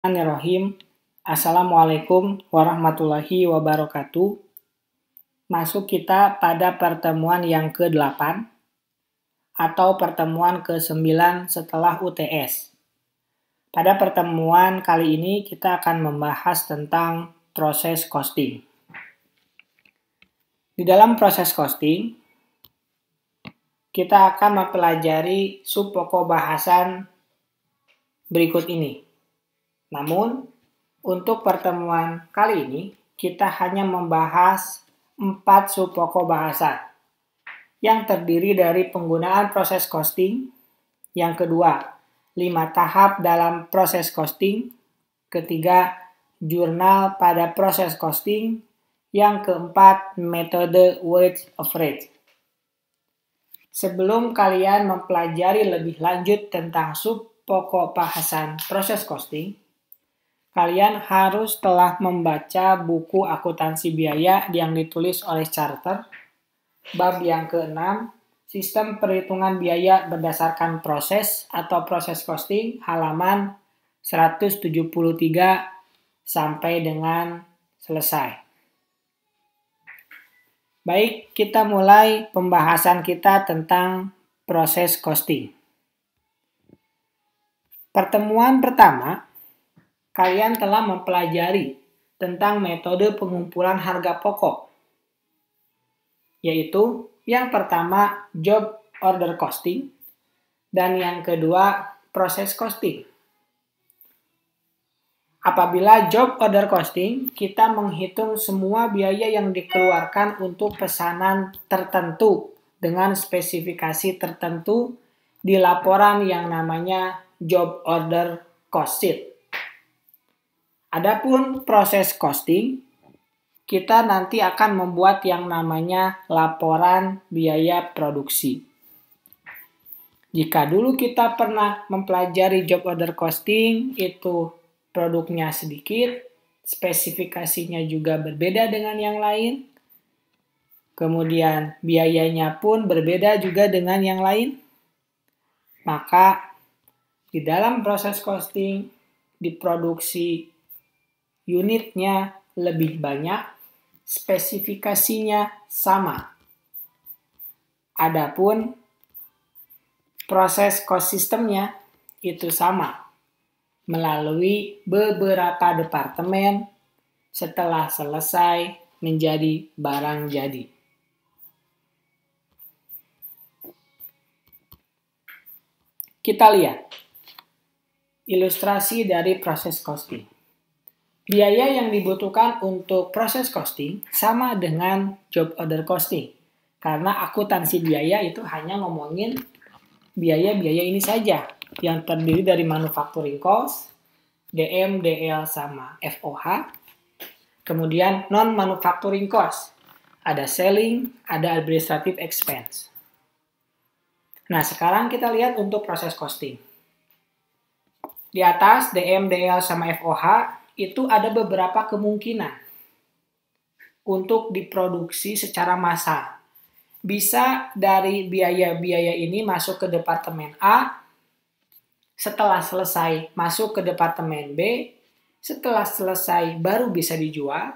Bismillahirrahmanirrahim. Assalamualaikum warahmatullahi wabarakatuh. Masuk kita pada pertemuan yang ke-8 atau pertemuan ke-9 setelah UTS. Pada pertemuan kali ini kita akan membahas tentang proses costing. Di dalam proses costing, kita akan mempelajari subpokok bahasan berikut ini. Namun, untuk pertemuan kali ini, kita hanya membahas 4 subpokok bahasan yang terdiri dari penggunaan proses costing, yang kedua, 5 tahap dalam proses costing, ketiga, jurnal pada proses costing, yang keempat, metode weighted average. Sebelum kalian mempelajari lebih lanjut tentang subpokok bahasan proses costing, kalian harus telah membaca buku akuntansi biaya yang ditulis oleh Charter, bab yang ke-6, sistem perhitungan biaya berdasarkan proses atau proses costing, halaman 173 sampai dengan selesai. Baik, kita mulai pembahasan kita tentang proses costing. Pertemuan pertama, kalian telah mempelajari tentang metode pengumpulan harga pokok, yaitu yang pertama job order costing dan yang kedua proses costing. Apabila job order costing, kita menghitung semua biaya yang dikeluarkan untuk pesanan tertentu dengan spesifikasi tertentu di laporan yang namanya job order cost sheet. Adapun proses costing, kita nanti akan membuat yang namanya laporan biaya produksi. Jika dulu kita pernah mempelajari job order costing, itu produknya sedikit, spesifikasinya juga berbeda dengan yang lain, kemudian biayanya pun berbeda juga dengan yang lain, maka di dalam proses costing, diproduksi unitnya lebih banyak, spesifikasinya sama. Adapun proses cost systemnya itu sama melalui beberapa departemen setelah selesai menjadi barang jadi. Kita lihat ilustrasi dari proses costing. Biaya yang dibutuhkan untuk proses costing sama dengan job order costing. Karena akuntansi biaya itu hanya ngomongin biaya-biaya ini saja. Yang terdiri dari manufacturing cost, DM, DL, sama FOH. Kemudian non-manufacturing cost. Ada selling, ada administrative expense. Nah, sekarang kita lihat untuk proses costing. Di atas DM, DL, sama FOH, itu ada beberapa kemungkinan untuk diproduksi secara massal. Bisa dari biaya-biaya ini masuk ke departemen A, setelah selesai masuk ke departemen B, setelah selesai baru bisa dijual,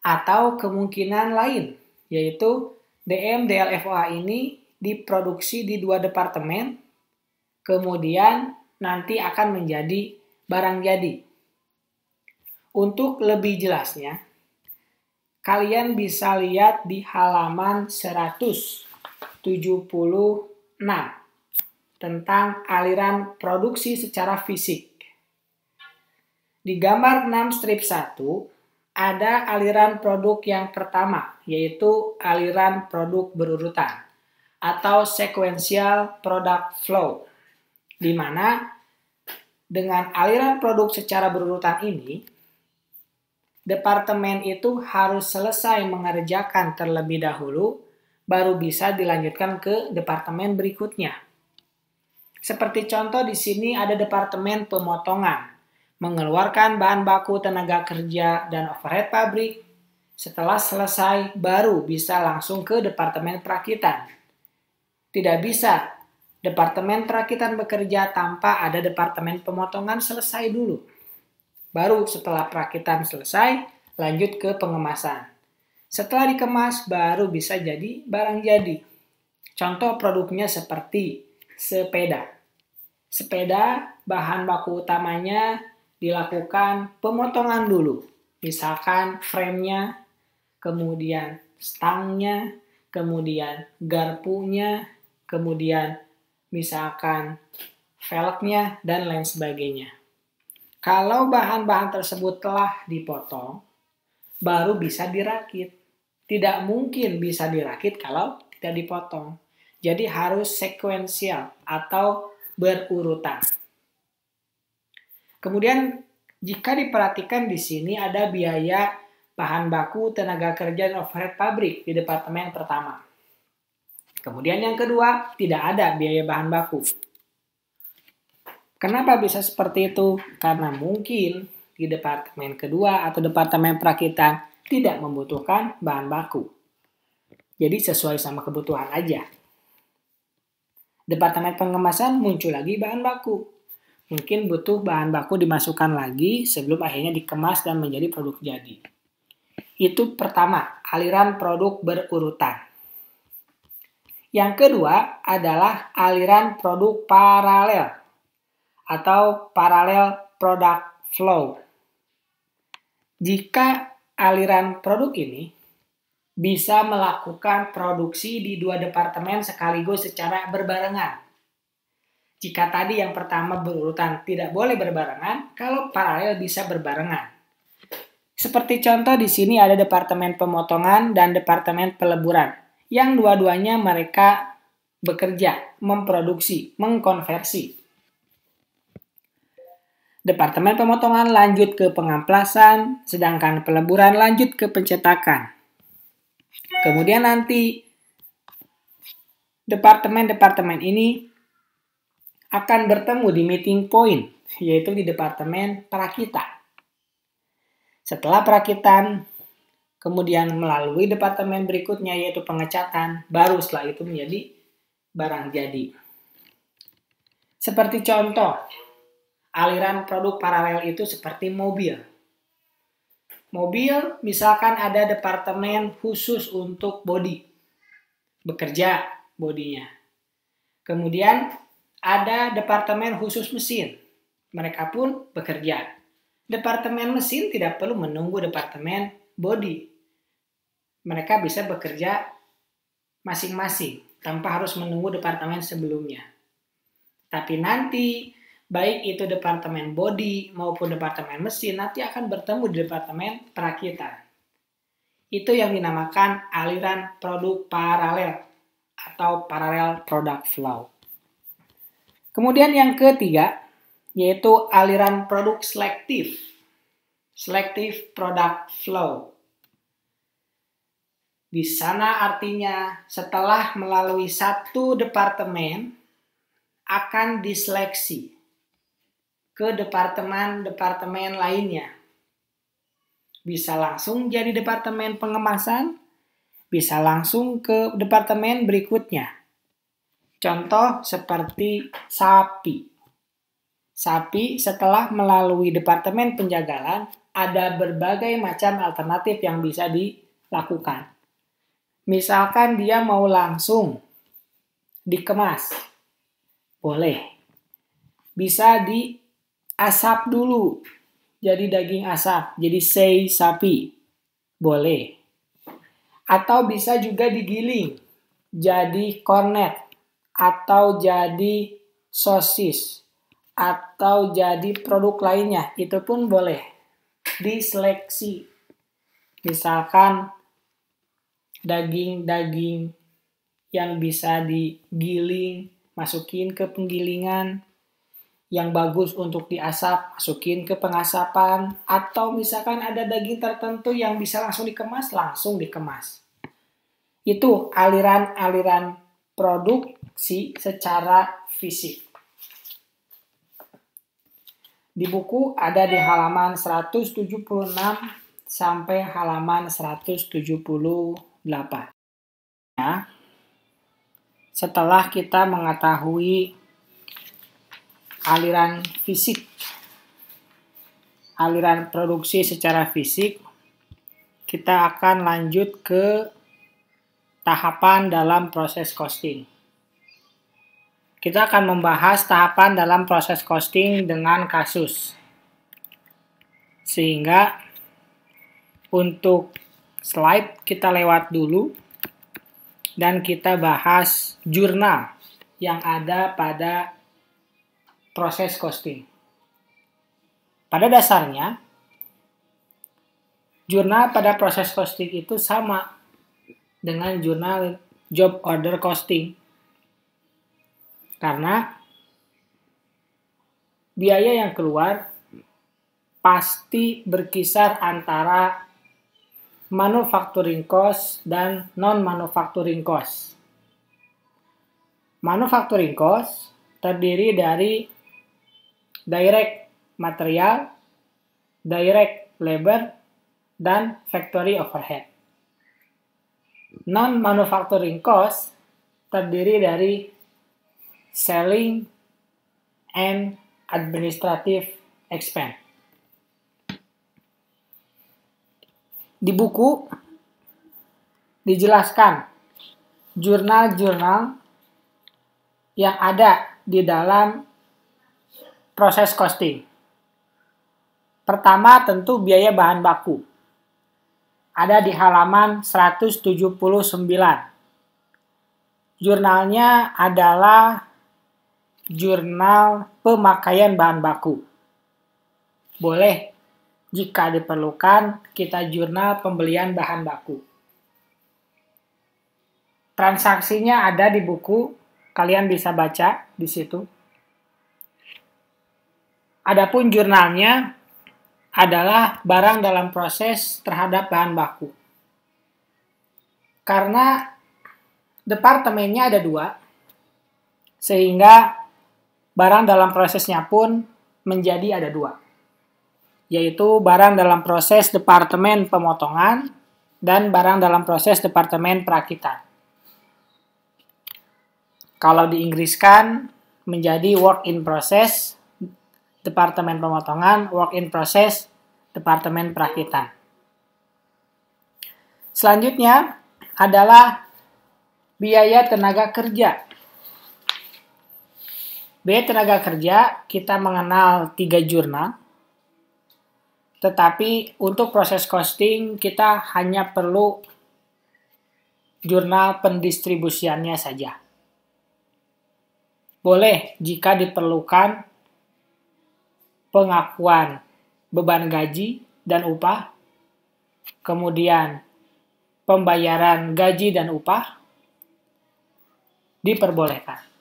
atau kemungkinan lain, yaitu DM, DL, FOH ini diproduksi di 2 departemen, kemudian nanti akan menjadi barang jadi. Untuk lebih jelasnya, kalian bisa lihat di halaman 176 tentang aliran produksi secara fisik. Di gambar 6 strip 1, ada aliran produk yang pertama, yaitu aliran produk berurutan atau sequential product flow, di mana dengan aliran produk secara berurutan ini, departemen itu harus selesai mengerjakan terlebih dahulu, baru bisa dilanjutkan ke departemen berikutnya. Seperti contoh di sini ada departemen pemotongan, mengeluarkan bahan baku, tenaga kerja, dan overhead pabrik. Setelah selesai, baru bisa langsung ke departemen perakitan. Tidak bisa Departemen perakitan bekerja tanpa ada departemen pemotongan selesai dulu. Baru setelah perakitan selesai, lanjut ke pengemasan. Setelah dikemas, baru bisa jadi barang jadi. Contoh produknya seperti sepeda. Sepeda, bahan baku utamanya dilakukan pemotongan dulu. Misalkan frame-nya, kemudian stangnya, kemudian garpunya, kemudian misalkan velgnya, dan lain sebagainya. Kalau bahan-bahan tersebut telah dipotong, baru bisa dirakit. Tidak mungkin bisa dirakit kalau tidak dipotong. Jadi harus sekuensial atau berurutan. Kemudian jika diperhatikan di sini ada biaya bahan baku, tenaga kerja, dan overhead pabrik di departemen pertama. Kemudian yang kedua, tidak ada biaya bahan baku. Kenapa bisa seperti itu? Karena mungkin di departemen kedua atau departemen perakitan tidak membutuhkan bahan baku. Jadi sesuai sama kebutuhan aja. Departemen pengemasan muncul lagi bahan baku. Mungkin butuh bahan baku dimasukkan lagi sebelum akhirnya dikemas dan menjadi produk jadi. Itu pertama, aliran produk berurutan. Yang kedua adalah aliran produk paralel atau parallel product flow. Jika aliran produk ini bisa melakukan produksi di dua departemen sekaligus secara berbarengan. Jika tadi yang pertama berurutan tidak boleh berbarengan, kalau paralel bisa berbarengan. Seperti contoh di sini ada departemen pemotongan dan departemen peleburan, yang dua-duanya mereka bekerja, memproduksi, mengkonversi. Departemen pemotongan lanjut ke pengamplasan, sedangkan peleburan lanjut ke pencetakan. Kemudian nanti departemen-departemen ini akan bertemu di meeting point, yaitu di departemen perakitan. Setelah perakitan, kemudian melalui departemen berikutnya yaitu pengecatan, baru setelah itu menjadi barang jadi. Seperti contoh, aliran produk paralel itu seperti mobil. Mobil misalkan ada departemen khusus untuk bodi, bekerja bodinya. Kemudian ada departemen khusus mesin, mereka pun bekerja. Departemen mesin tidak perlu menunggu departemen bodi. Mereka bisa bekerja masing-masing tanpa harus menunggu departemen sebelumnya. Tapi nanti baik itu departemen bodi maupun departemen mesin nanti akan bertemu di departemen perakitan. Itu yang dinamakan aliran produk paralel atau parallel product flow. Kemudian yang ketiga yaitu aliran produk selektif. Selective product flow. Di sana artinya setelah melalui satu departemen akan diseleksi ke departemen-departemen lainnya. Bisa langsung jadi departemen pengemasan, bisa langsung ke departemen berikutnya. Contoh seperti sapi. Sapi setelah melalui departemen penjagalan, ada berbagai macam alternatif yang bisa dilakukan. Misalkan dia mau langsung dikemas, boleh. Bisa diasap dulu, jadi daging asap, jadi sei sapi, boleh. Atau bisa juga digiling, jadi kornet, atau jadi sosis, atau jadi produk lainnya, itu pun boleh. Diseleksi, misalkan daging-daging yang bisa digiling, masukin ke penggilingan, yang bagus untuk diasap, masukin ke pengasapan, atau misalkan ada daging tertentu yang bisa langsung dikemas. Itu aliran-aliran produksi secara fisik. Di buku ada di halaman 176 sampai halaman 178. Ya. setelah kita mengetahui aliran fisik, aliran produksi secara fisik, kita akan lanjut ke tahapan dalam proses costing. Kita akan membahas tahapan dalam proses costing dengan kasus. Sehingga untuk slide kita lewat dulu dan kita bahas jurnal yang ada pada proses costing. Pada dasarnya, jurnal pada proses costing itu sama dengan jurnal job order costing. Karena biaya yang keluar pasti berkisar antara manufacturing cost dan non-manufacturing cost. Manufacturing cost terdiri dari direct material, direct labor, dan factory overhead. Non-manufacturing cost terdiri dari selling and administrative expense. Di buku dijelaskan jurnal-jurnal yang ada di dalam proses costing. Pertama tentu biaya bahan baku. Ada di halaman 179. Jurnalnya adalah jurnal pemakaian bahan baku. Boleh jika diperlukan kita jurnal pembelian bahan baku. Transaksinya ada di buku, kalian bisa baca di situ. Adapun jurnalnya adalah barang dalam proses terhadap bahan baku. Karena departemennya ada 2, sehingga barang dalam prosesnya pun menjadi ada 2. Yaitu barang dalam proses departemen pemotongan dan barang dalam proses departemen perakitan. Kalau diinggriskan menjadi work in process departemen pemotongan, work in process departemen perakitan. Selanjutnya adalah biaya tenaga kerja. Biaya tenaga kerja kita mengenal 3 jurnal. Tetapi untuk proses costing kita hanya perlu jurnal pendistribusiannya saja. Boleh jika diperlukan pengakuan beban gaji dan upah, kemudian pembayaran gaji dan upah, diperbolehkan.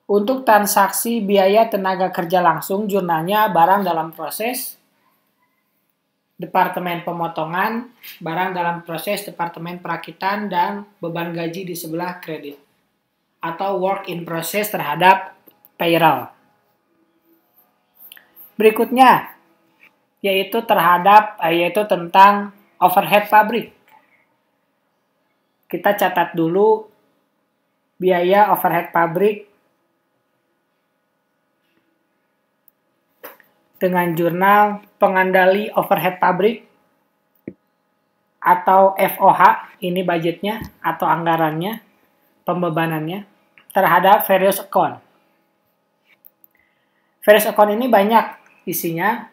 Untuk transaksi biaya tenaga kerja langsung, jurnalnya barang dalam proses departemen pemotongan, barang dalam proses departemen perakitan, dan beban gaji di sebelah kredit. Atau work in process terhadap payroll. Berikutnya, yaitu tentang overhead pabrik. Kita catat dulu biaya overhead pabrik dengan jurnal pengendali overhead pabrik atau FOH, ini budgetnya atau anggarannya, pembebanannya, terhadap various account. Various account ini banyak isinya,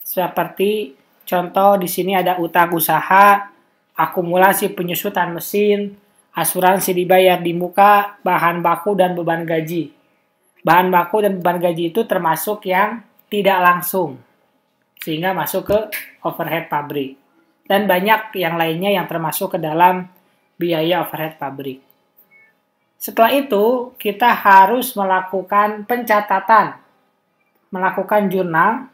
seperti contoh di sini ada utang usaha, akumulasi penyusutan mesin, asuransi dibayar di muka, bahan baku dan beban gaji. Bahan baku dan beban gaji itu termasuk yang tidak langsung, sehingga masuk ke overhead pabrik. Dan banyak yang lainnya yang termasuk ke dalam biaya overhead pabrik. Setelah itu, kita harus melakukan pencatatan, melakukan jurnal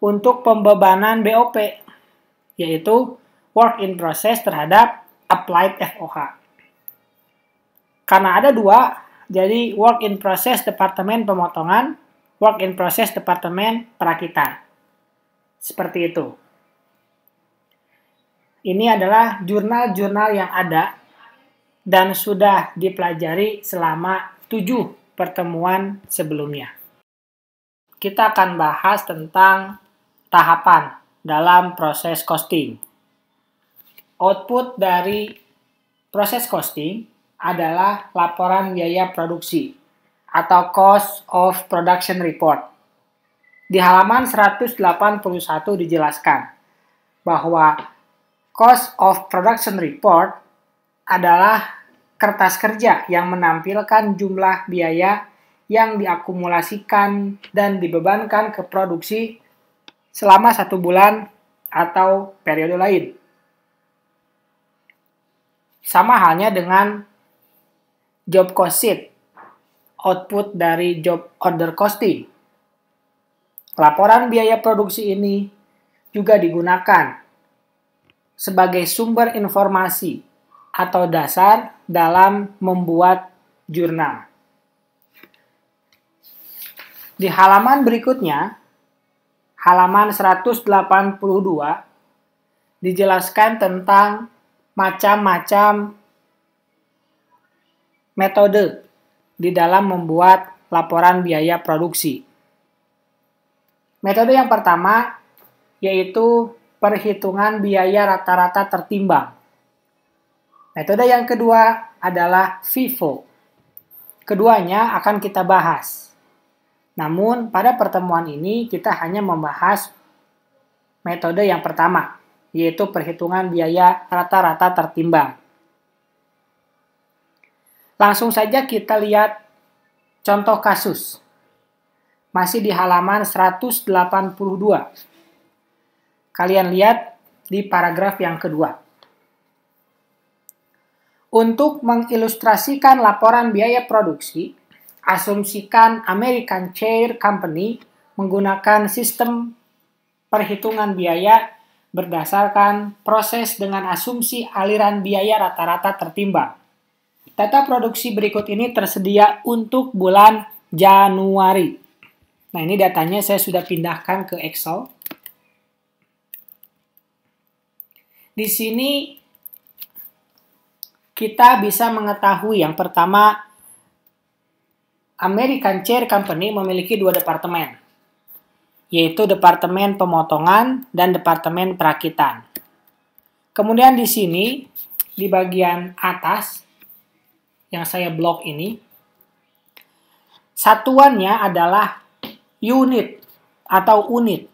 untuk pembebanan BOP, yaitu work in process terhadap applied FOH. Karena ada 2, jadi work in process departemen pemotongan, work in process departemen perakitan. Seperti itu. Ini adalah jurnal-jurnal yang ada dan sudah dipelajari selama 7 pertemuan sebelumnya. Kita akan bahas tentang tahapan dalam proses costing. Output dari proses costing adalah laporan biaya produksi atau Cost of Production Report. Di halaman 181 dijelaskan bahwa Cost of Production Report adalah kertas kerja yang menampilkan jumlah biaya yang diakumulasikan dan dibebankan ke produksi selama 1 bulan atau periode lain. Sama halnya dengan job cost sheet, output dari job order costing. Laporan biaya produksi ini juga digunakan sebagai sumber informasi atau dasar dalam membuat jurnal. Di halaman berikutnya, halaman 182, dijelaskan tentang macam-macam metode di dalam membuat laporan biaya produksi. Metode yang pertama yaitu perhitungan biaya rata-rata tertimbang. Metode yang kedua adalah FIFO. Keduanya akan kita bahas. Namun pada pertemuan ini kita hanya membahas metode yang pertama, yaitu perhitungan biaya rata-rata tertimbang. Langsung saja kita lihat contoh kasus. Masih di halaman 182. Kalian lihat di paragraf yang kedua. Untuk mengilustrasikan laporan biaya produksi, asumsikan American Chair Company menggunakan sistem perhitungan biaya berdasarkan proses dengan asumsi aliran biaya rata-rata tertimbang. Data produksi berikut ini tersedia untuk bulan Januari. Nah, ini datanya saya sudah pindahkan ke Excel. Di sini kita bisa mengetahui yang pertama, American Chair Company memiliki 2 departemen, yaitu Departemen Pemotongan dan Departemen Perakitan. Kemudian di sini, di bagian atas, yang saya blok ini, satuannya adalah unit atau unit.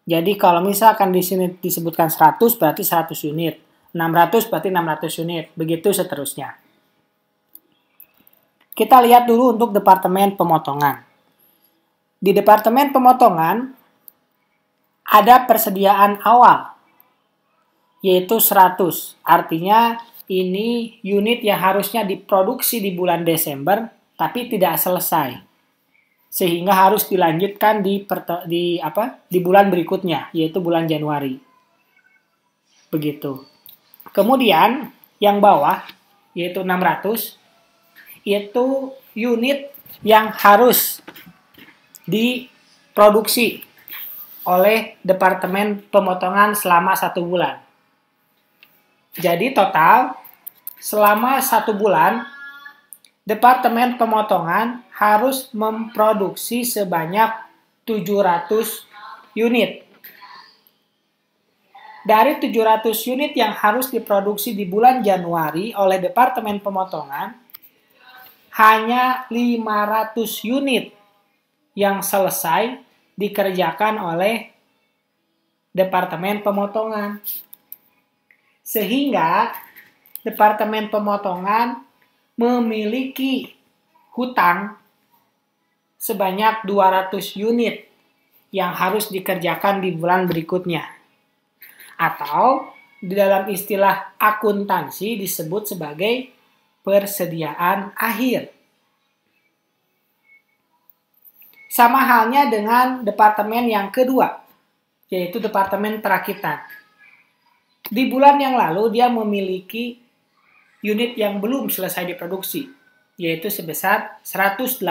Jadi kalau misalkan di sini disebutkan 100 berarti 100 unit, 600 berarti 600 unit, begitu seterusnya. Kita lihat dulu untuk Departemen Pemotongan. Di Departemen Pemotongan ada persediaan awal, yaitu 100. Artinya ini unit yang harusnya diproduksi di bulan Desember, tapi tidak selesai. Sehingga harus dilanjutkan di bulan berikutnya, yaitu bulan Januari. Begitu. Kemudian yang bawah, yaitu 600, itu unit yang harus diproduksi oleh Departemen Pemotongan selama 1 bulan. Jadi total selama 1 bulan, Departemen Pemotongan harus memproduksi sebanyak 700 unit. Dari 700 unit yang harus diproduksi di bulan Januari oleh Departemen Pemotongan, hanya 500 unit yang selesai dikerjakan oleh Departemen Pemotongan. Sehingga Departemen Pemotongan memiliki hutang sebanyak 200 unit yang harus dikerjakan di bulan berikutnya. Atau di dalam istilah akuntansi disebut sebagai persediaan akhir. Sama halnya dengan departemen yang kedua, yaitu Departemen Perakitan. Di bulan yang lalu dia memiliki unit yang belum selesai diproduksi, yaitu sebesar 180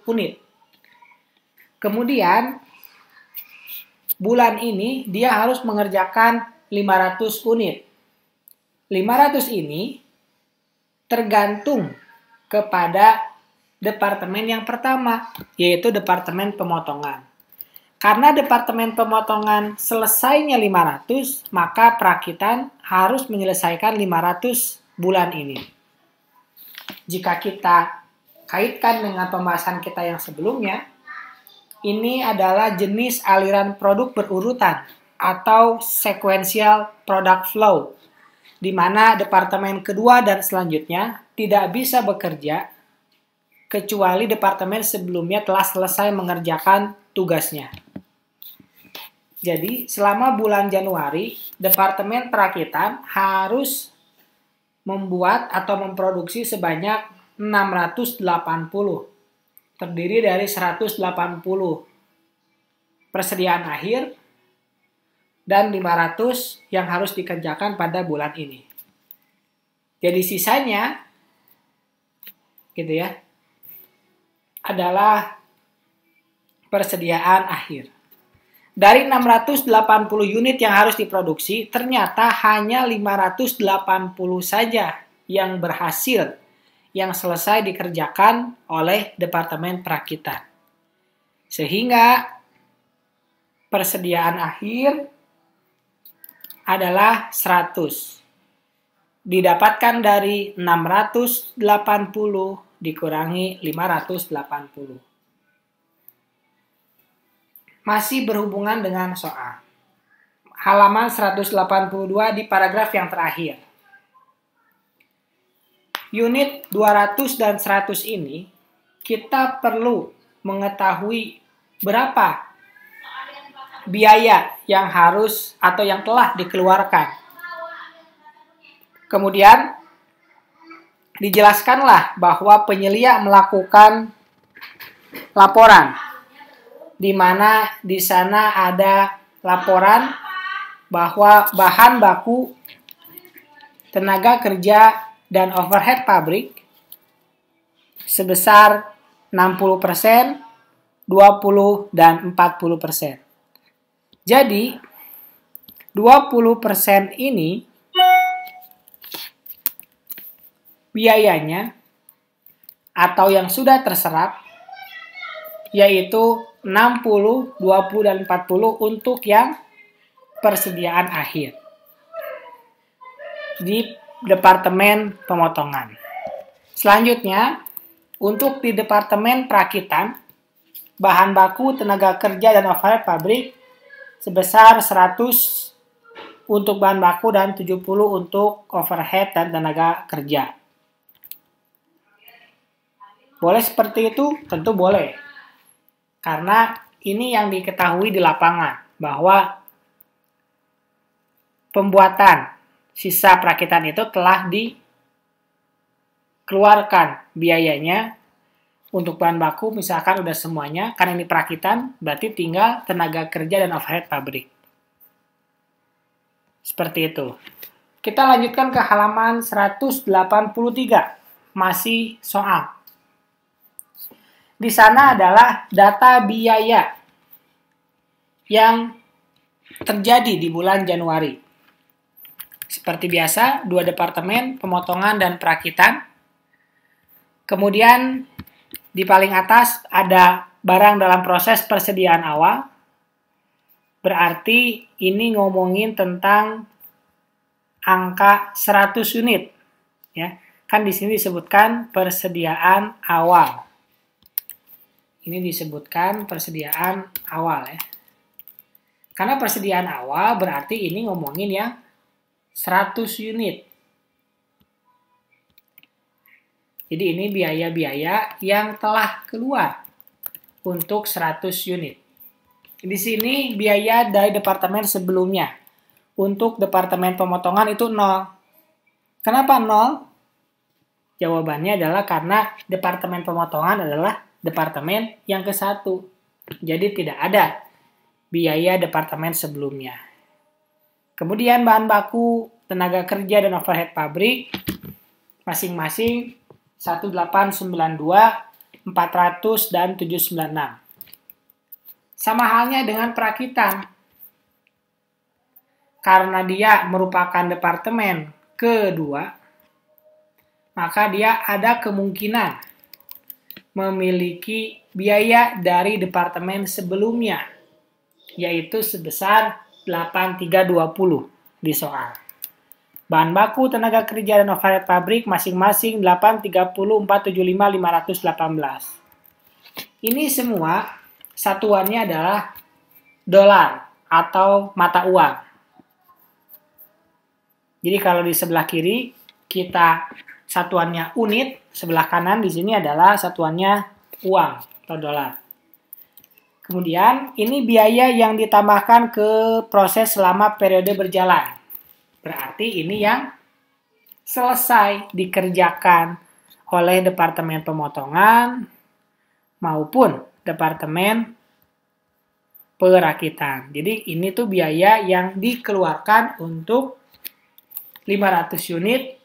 unit. Kemudian bulan ini dia harus mengerjakan 500 unit. 500 ini tergantung kepada departemen yang pertama, yaitu departemen pemotongan. Karena departemen pemotongan selesainya 500, maka perakitan harus menyelesaikan 500 bulan ini. Jika kita kaitkan dengan pembahasan kita yang sebelumnya, ini adalah jenis aliran produk berurutan atau sequential product flow, di mana departemen kedua dan selanjutnya tidak bisa bekerja kecuali departemen sebelumnya telah selesai mengerjakan tugasnya. Jadi, selama bulan Januari, departemen perakitan harus membuat atau memproduksi sebanyak 680. Terdiri dari 180 persediaan akhir dan 500 yang harus dikerjakan pada bulan ini. Jadi sisanya gitu ya, adalah persediaan akhir. Dari 680 unit yang harus diproduksi, ternyata hanya 580 saja yang berhasil, yang selesai dikerjakan oleh Departemen Perakitan. Sehingga persediaan akhir adalah 100. Didapatkan dari 680 dikurangi 580. Masih berhubungan dengan soal. Halaman 182 di paragraf yang terakhir. Unit 200 dan 100 ini kita perlu mengetahui berapa biaya yang harus atau yang telah dikeluarkan. Kemudian dijelaskanlah bahwa penyelia melakukan laporan, di mana di sana ada laporan bahwa bahan baku, tenaga kerja, dan overhead pabrik sebesar 60%, 20%, dan 40%. Jadi, 20% ini biayanya atau yang sudah terserap yaitu 60, 20, dan 40 untuk yang persediaan akhir di Departemen Pemotongan. Selanjutnya, untuk di Departemen Perakitan, bahan baku, tenaga kerja, dan overhead pabrik sebesar 100 untuk bahan baku dan 70 untuk overhead dan tenaga kerja. Boleh seperti itu? Tentu boleh. Karena ini yang diketahui di lapangan, bahwa pembuatan sisa perakitan itu telah dikeluarkan biayanya untuk bahan baku, misalkan udah semuanya, karena ini perakitan, berarti tinggal tenaga kerja dan overhead pabrik. Seperti itu. Kita lanjutkan ke halaman 183, masih soal. Di sana adalah data biaya yang terjadi di bulan Januari. Seperti biasa, dua departemen, pemotongan dan perakitan. Kemudian di paling atas ada barang dalam proses persediaan awal. Berarti ini ngomongin tentang angka 100 unit. Ya, kan di sini disebutkan persediaan awal. Ini disebutkan persediaan awal ya. Karena persediaan awal berarti ini ngomongin yang 100 unit. Jadi ini biaya-biaya yang telah keluar untuk 100 unit. Di sini biaya dari departemen sebelumnya. Untuk departemen pemotongan itu 0. Kenapa 0? Jawabannya adalah karena departemen pemotongan adalah departemen yang ke-1. Jadi tidak ada biaya departemen sebelumnya. Kemudian bahan baku, tenaga kerja, dan overhead pabrik masing-masing 1892, 400, dan 796. Sama halnya dengan perakitan. Karena dia merupakan departemen kedua, maka dia ada kemungkinan memiliki biaya dari departemen sebelumnya, yaitu sebesar 8320 di soal. Bahan baku, tenaga kerja, dan overhead pabrik masing-masing 830, 475, 518. Ini semua satuannya adalah dolar atau mata uang. Jadi kalau di sebelah kiri kita satuannya unit, sebelah kanan di sini adalah satuannya uang atau dolar. Kemudian ini biaya yang ditambahkan ke proses selama periode berjalan. Berarti ini yang selesai dikerjakan oleh departemen pemotongan maupun departemen perakitan. Jadi ini tuh biaya yang dikeluarkan untuk 500 unit,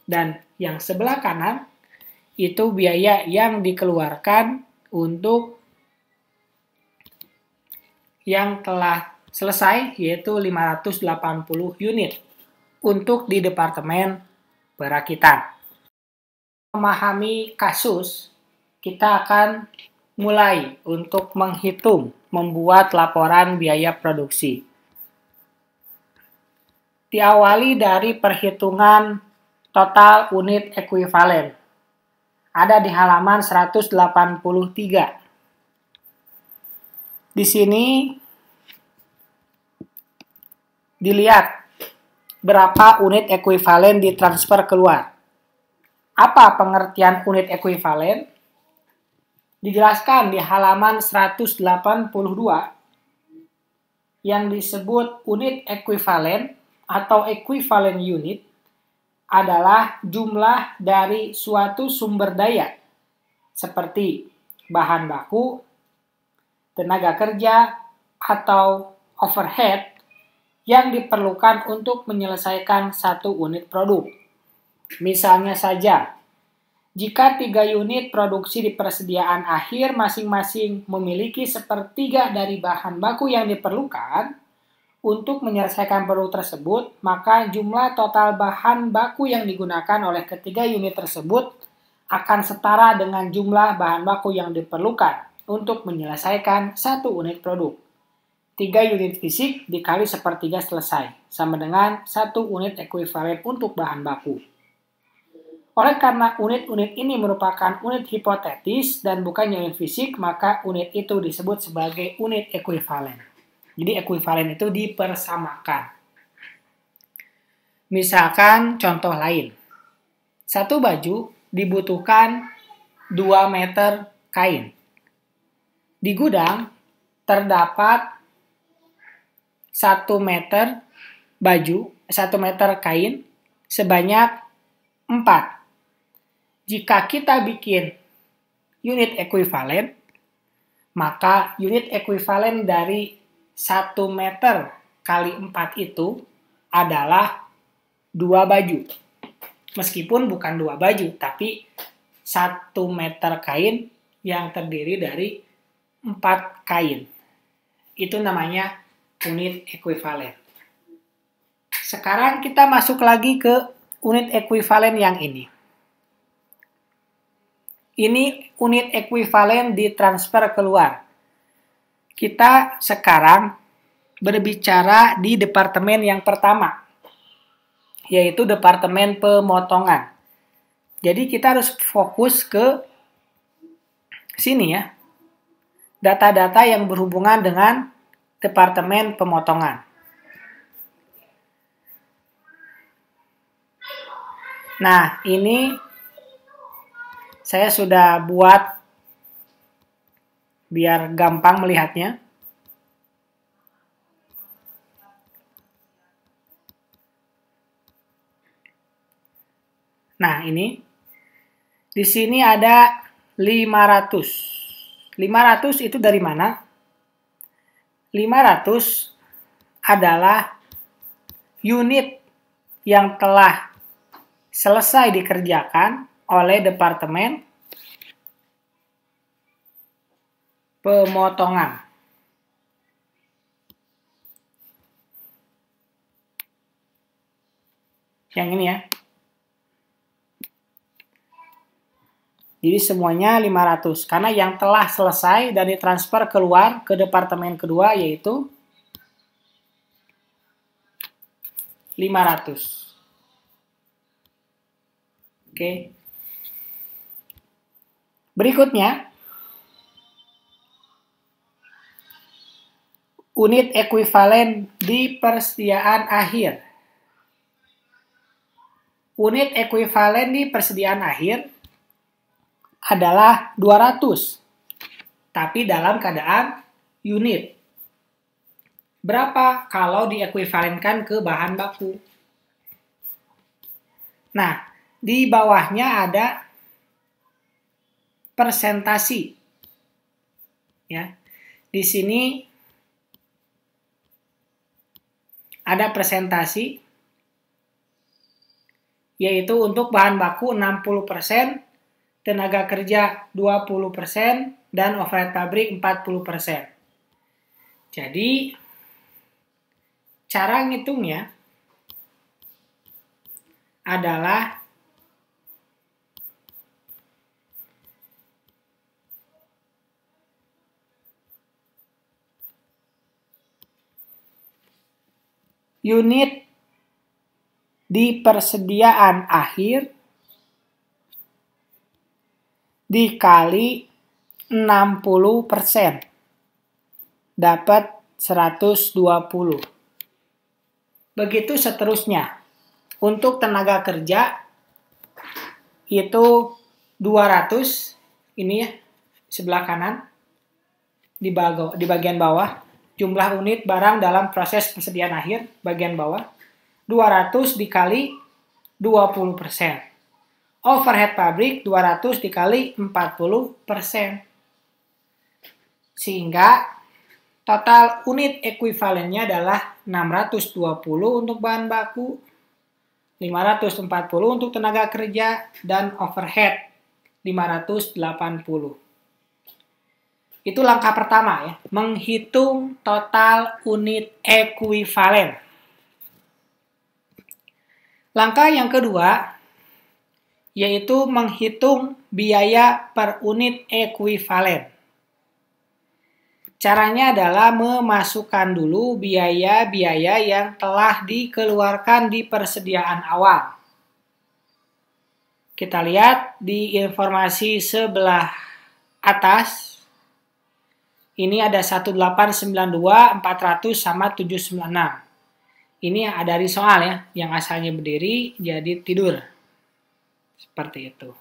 dan yang sebelah kanan itu biaya yang dikeluarkan untuk yang telah selesai, yaitu 580 unit untuk di departemen perakitan. Memahami kasus, kita akan mulai untuk menghitung, membuat laporan biaya produksi. Diawali dari perhitungan total unit ekuivalen. Ada di halaman 183. Di sini dilihat berapa unit ekuivalen ditransfer keluar. Apa pengertian unit ekuivalen? Dijelaskan di halaman 182 yang disebut unit ekuivalen atau equivalent unit adalah jumlah dari suatu sumber daya seperti bahan baku, tenaga kerja, atau overhead yang diperlukan untuk menyelesaikan satu unit produk. Misalnya saja, jika 3 unit produksi di persediaan akhir masing-masing memiliki sepertiga dari bahan baku yang diperlukan untuk menyelesaikan produk tersebut, maka jumlah total bahan baku yang digunakan oleh ketiga unit tersebut akan setara dengan jumlah bahan baku yang diperlukan untuk menyelesaikan satu unit produk. 3 unit fisik dikali sepertiga selesai, sama dengan 1 unit ekuivalen untuk bahan baku. Oleh karena unit-unit ini merupakan unit hipotetis dan bukan unit fisik, maka unit itu disebut sebagai unit ekuivalen. Jadi ekuivalen itu dipersamakan. Misalkan contoh lain. Satu baju dibutuhkan 2 meter kain. Di gudang terdapat 1 meter baju, 1 meter kain sebanyak 4. Jika kita bikin unit ekuivalen, maka unit ekuivalen dari 1 meter kali 4 itu adalah 2 baju. Meskipun bukan 2 baju, tapi 1 meter kain yang terdiri dari 4 kain. Itu namanya unit ekuivalen. Sekarang kita masuk lagi ke unit ekuivalen yang ini. Ini unit ekuivalen ditransfer keluar. Kita sekarang berbicara di departemen yang pertama, yaitu departemen pemotongan. Jadi kita harus fokus ke sini ya. Data-data yang berhubungan dengan departemen pemotongan. Nah, ini saya sudah buat biar gampang melihatnya. Nah, ini di sini ada 500. 500 itu dari mana? 500 adalah unit yang telah selesai dikerjakan oleh departemen pemotongan. Yang ini ya. Jadi semuanya 500. Karena yang telah selesai dan ditransfer keluar ke departemen kedua yaitu 500. Oke. Berikutnya, unit ekuivalen di persediaan akhir. Unit ekuivalen di persediaan akhir adalah 200, tapi dalam keadaan unit. Berapa kalau diekuivalenkan ke bahan baku? Nah, di bawahnya ada persentasi. Ya. Di sini ada persentasi, yaitu untuk bahan baku 60%, tenaga kerja 20%, dan overhead pabrik 40%. Jadi, cara ngitungnya adalah unit di persediaan akhir dikali 60%. Dapat 120. Begitu seterusnya. Untuk tenaga kerja itu 200. Ini ya, sebelah kanan. Di bagian bawah. Jumlah unit barang dalam proses persediaan akhir, bagian bawah. 200 dikali 20%. Overhead pabrik 200 dikali 40%. Sehingga total unit ekuivalennya adalah 620 untuk bahan baku, 540 untuk tenaga kerja, dan overhead 580. Itu langkah pertama ya, menghitung total unit ekuivalen. Langkah yang kedua yaitu menghitung biaya per unit ekuivalen. Caranya adalah memasukkan dulu biaya-biaya yang telah dikeluarkan di persediaan awal. Kita lihat di informasi sebelah atas. Ini ada 1892, 400 sama 796. Ini ada dari soal ya, yang asalnya berdiri jadi tidur. Seperti itu.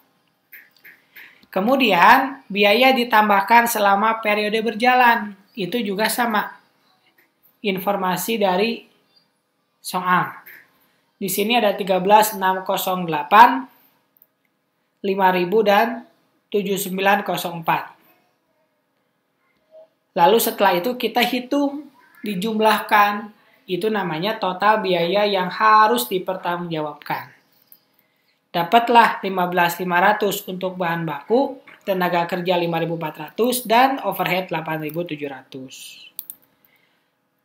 Kemudian, biaya ditambahkan selama periode berjalan. Itu juga sama. Informasi dari soal. Di sini ada 13.608, 5.000, dan 7904. Lalu setelah itu kita hitung, dijumlahkan. Itu namanya total biaya yang harus dipertanggungjawabkan. Dapatlah 15.500 untuk bahan baku, tenaga kerja 5.400, dan overhead 8.700.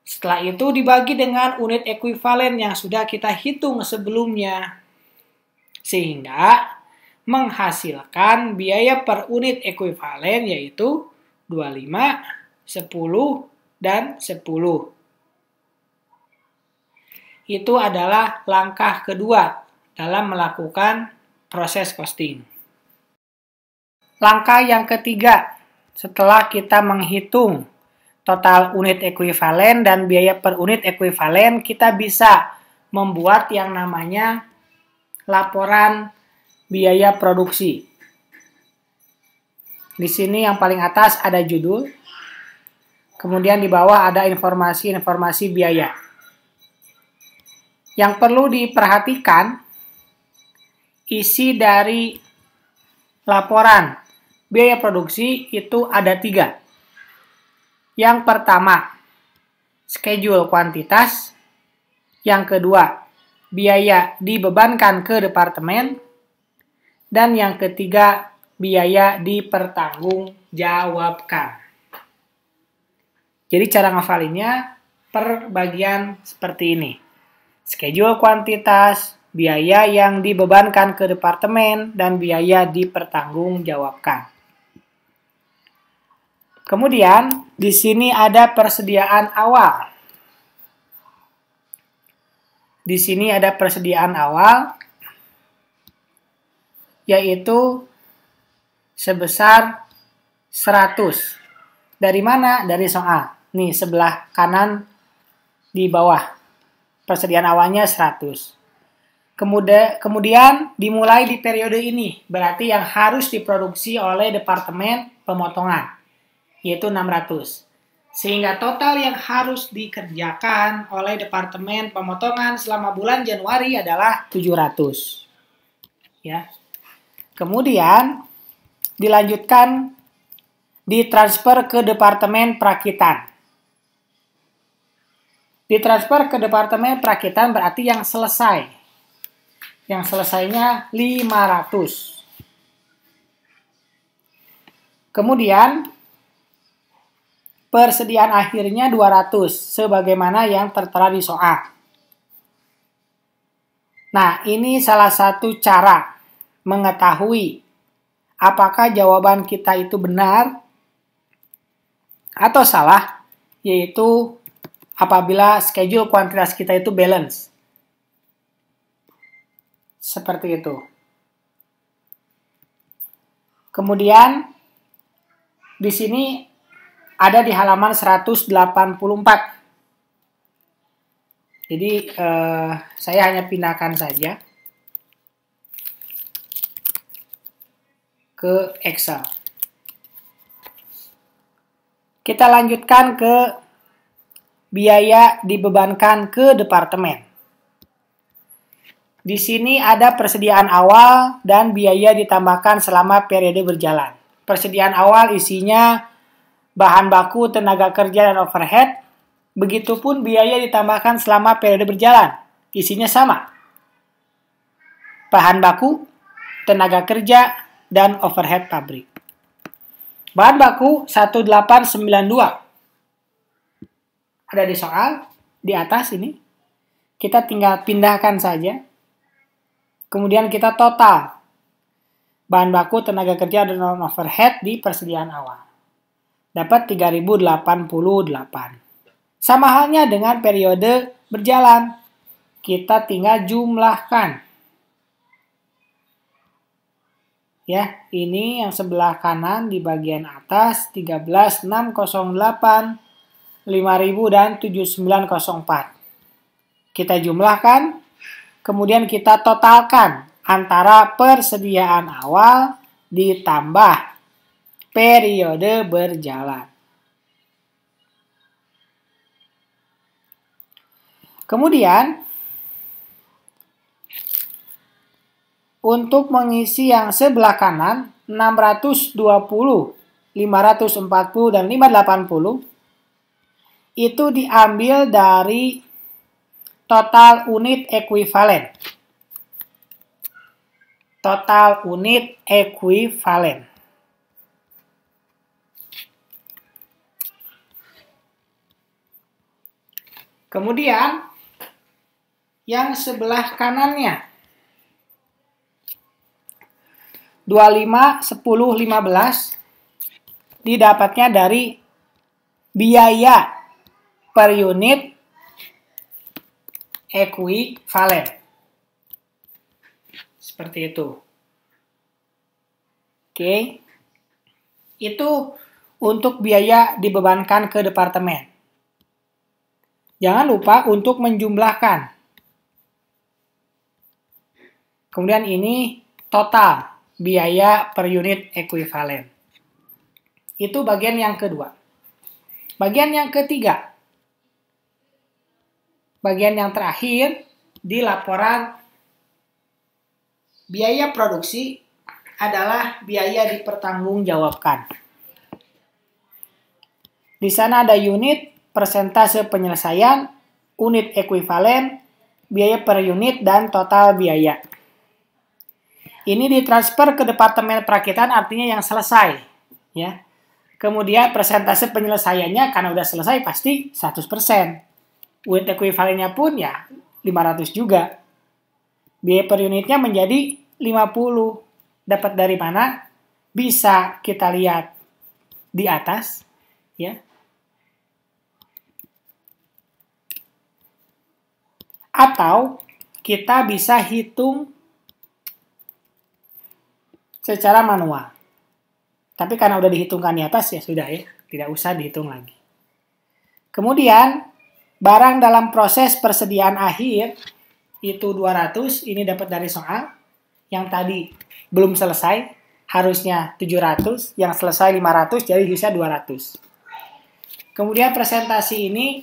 Setelah itu dibagi dengan unit ekuivalen yang sudah kita hitung sebelumnya. Sehingga menghasilkan biaya per unit ekuivalen yaitu 25, 10, dan 10. Itu adalah langkah kedua dalam melakukan proses costing. Langkah yang ketiga, setelah kita menghitung total unit ekuivalen dan biaya per unit ekuivalen, kita bisa membuat yang namanya laporan biaya produksi. Di sini yang paling atas ada judul, kemudian di bawah ada informasi-informasi biaya. Yang perlu diperhatikan, isi dari laporan biaya produksi itu ada 3. Yang pertama, schedule kuantitas. Yang kedua, biaya dibebankan ke departemen. Dan yang ketiga, biaya dipertanggungjawabkan. Jadi cara ngafalinnya per bagian seperti ini. Schedule kuantitas, biaya yang dibebankan ke departemen, dan biaya dipertanggungjawabkan. Kemudian, di sini ada persediaan awal. Di sini ada persediaan awal, yaitu sebesar 100. Dari mana? Dari soal. Nih, sebelah kanan di bawah. Persediaan awalnya 100. Kemudian dimulai di periode ini, berarti yang harus diproduksi oleh departemen pemotongan, yaitu 600. Sehingga total yang harus dikerjakan oleh departemen pemotongan selama bulan Januari adalah 700. Ya. Kemudian dilanjutkan ditransfer ke departemen perakitan. Ditransfer ke departemen perakitan berarti yang selesai. Yang selesainya 500. Kemudian persediaan akhirnya 200 sebagaimana yang tertera di soal. Nah, ini salah satu cara mengetahui apakah jawaban kita itu benar atau salah, yaitu apabila schedule kuantitas kita itu balance. Seperti itu. Kemudian di sini ada di halaman 184. Jadi saya hanya pindahkan saja ke Excel. Kita lanjutkan ke biaya dibebankan ke departemen. Di sini ada persediaan awal dan biaya ditambahkan selama periode berjalan. Persediaan awal isinya bahan baku, tenaga kerja, dan overhead. Begitupun biaya ditambahkan selama periode berjalan. Isinya sama. Bahan baku, tenaga kerja, dan overhead pabrik. Bahan baku 1892. Ada di soal, di atas ini. Kita tinggal pindahkan saja. Kemudian kita total bahan baku, tenaga kerja, dan overhead di persediaan awal. Dapat 3088. Sama halnya dengan periode berjalan. Kita tinggal jumlahkan. Ya, ini yang sebelah kanan di bagian atas 13.608, 5.000 dan 7904. Kita jumlahkan. Kemudian kita totalkan antara persediaan awal ditambah periode berjalan. Kemudian, untuk mengisi yang sebelah kanan, 620, 540, dan 580, itu diambil dari total unit ekuivalen. Total unit ekuivalen. Kemudian, yang sebelah kanannya, 25, 10, 15, didapatnya dari biaya per unit ekuivalen. Seperti itu. Oke. Itu untuk biaya dibebankan ke departemen. Jangan lupa untuk menjumlahkan. Kemudian ini total biaya per unit ekuivalen. Itu bagian yang kedua. Bagian yang ketiga. Bagian yang terakhir di laporan biaya produksi adalah biaya dipertanggungjawabkan. Di sana ada unit, persentase penyelesaian, unit ekuivalen, biaya per unit, dan total biaya. Ini ditransfer ke departemen perakitan, artinya yang selesai. Ya. Kemudian persentase penyelesaiannya karena udah selesai pasti 100%. Unit ekuivalennya pun ya 500 juga. Biaya per unitnya menjadi 50. Dapat dari mana? Bisa kita lihat di atas, ya. Atau kita bisa hitung secara manual. Tapi karena udah dihitungkan di atas ya sudah ya, tidak usah dihitung lagi. Kemudian barang dalam proses persediaan akhir itu 200, ini dapat dari soal. Yang tadi belum selesai, harusnya 700, yang selesai 500, jadi bisa 200. Kemudian presentasi ini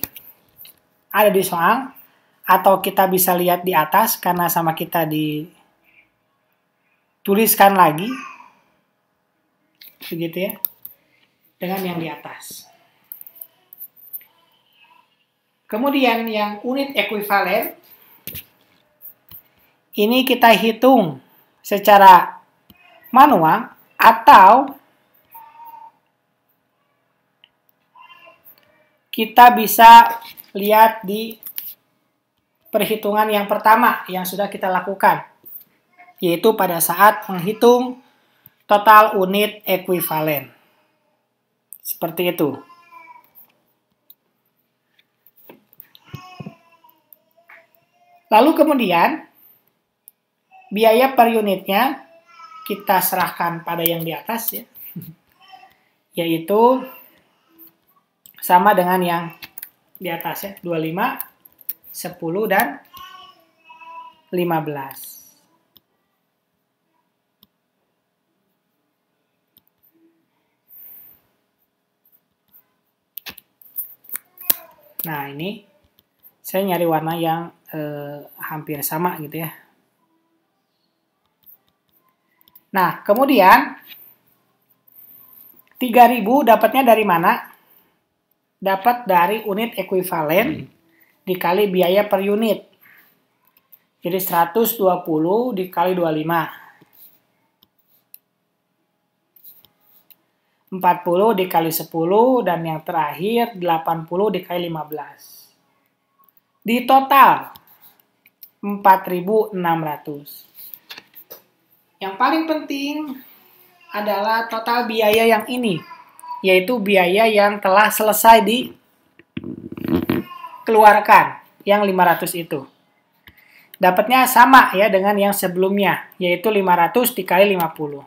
ada di soal, atau kita bisa lihat di atas karena sama kita dituliskan lagi, begitu ya, dengan yang di atas. Kemudian yang unit ekuivalen, ini kita hitung secara manual atau kita bisa lihat di perhitungan yang pertama yang sudah kita lakukan, yaitu pada saat menghitung total unit ekuivalen. Seperti itu. Lalu kemudian biaya per unitnya kita serahkan pada yang di atas ya. Yaitu sama dengan yang di atas ya, 25, 10 dan 15. Nah, ini saya nyari warna yang hampir sama gitu ya. Nah, kemudian 3.000 dapatnya dari mana? Dapat dari unit ekuivalen dikali biaya per unit. Jadi 120 dikali 25. 40 dikali 10 dan yang terakhir 80 dikali 15. Di total 4.600. Yang paling penting adalah total biaya yang ini, yaitu biaya yang telah selesai dikeluarkan, yang 500 itu. Dapatnya sama ya dengan yang sebelumnya, yaitu 500 dikali 50.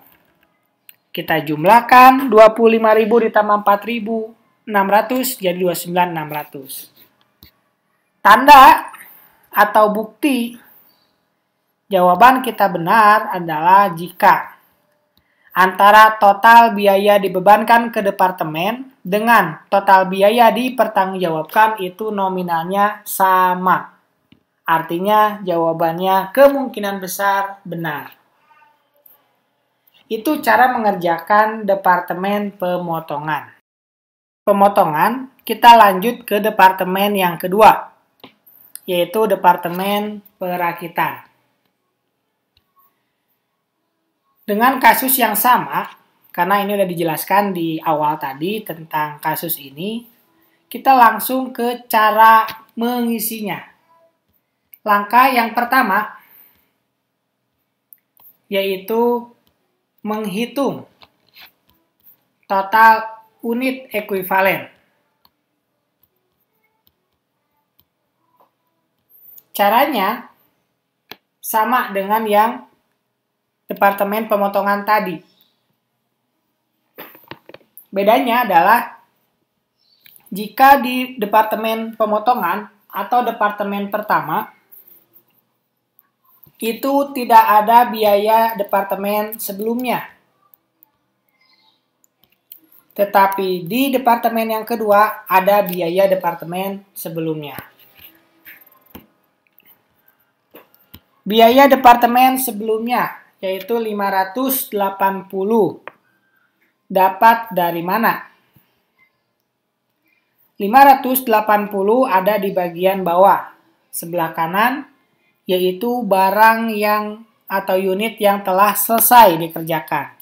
Kita jumlahkan 25.000 ditambah 4.600 jadi 29.600. Tanda atau bukti jawaban kita benar adalah jika antara total biaya dibebankan ke departemen dengan total biaya dipertanggungjawabkan itu nominalnya sama. Artinya jawabannya kemungkinan besar benar. Itu cara mengerjakan departemen pemotongan. Pemotongan, kita lanjut ke departemen yang kedua, yaitu departemen perakitan. Dengan kasus yang sama, karena ini sudah dijelaskan di awal tadi tentang kasus ini, kita langsung ke cara mengisinya. Langkah yang pertama, yaitu menghitung total unit ekuivalen. Caranya sama dengan yang departemen pemotongan tadi. Bedanya adalah jika di departemen pemotongan atau departemen pertama itu tidak ada biaya departemen sebelumnya. Tetapi di departemen yang kedua ada biaya departemen sebelumnya. Biaya departemen sebelumnya yaitu 580. Dapat dari mana? 580 ada di bagian bawah, sebelah kanan, yaitu barang yang atau unit yang telah selesai dikerjakan.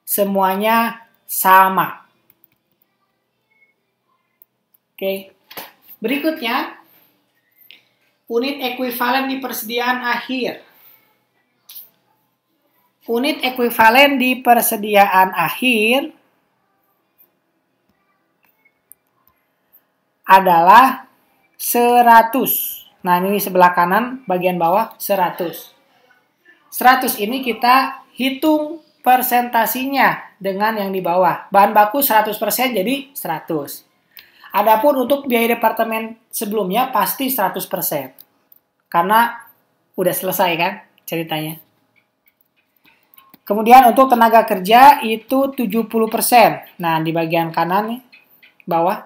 Semuanya sama. Oke. Berikutnya, unit ekuivalen di persediaan akhir. unit ekuivalen di persediaan akhir adalah 100. Nah, ini sebelah kanan, bagian bawah 100. 100 ini kita hitung persentasinya dengan yang di bawah. Bahan baku 100% jadi 100. Adapun untuk biaya departemen sebelumnya pasti 100%. Karena udah selesai kan ceritanya. Kemudian untuk tenaga kerja itu 70%. Nah, di bagian kanan nih, bawah.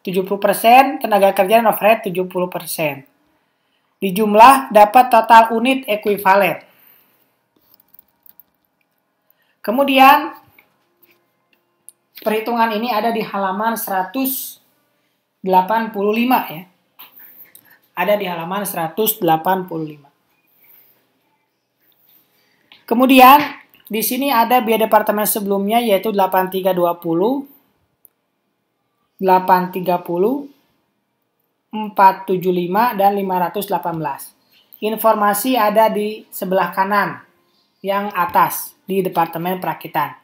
70% tenaga kerja dan overhead 70%. Di jumlah dapat total unit ekuivalen. Kemudian perhitungan ini ada di halaman 185 ya. Ada di halaman 185. Kemudian di sini ada biaya departemen sebelumnya yaitu 8320, 830, 475, dan 518. Informasi ada di sebelah kanan yang atas di departemen perakitan.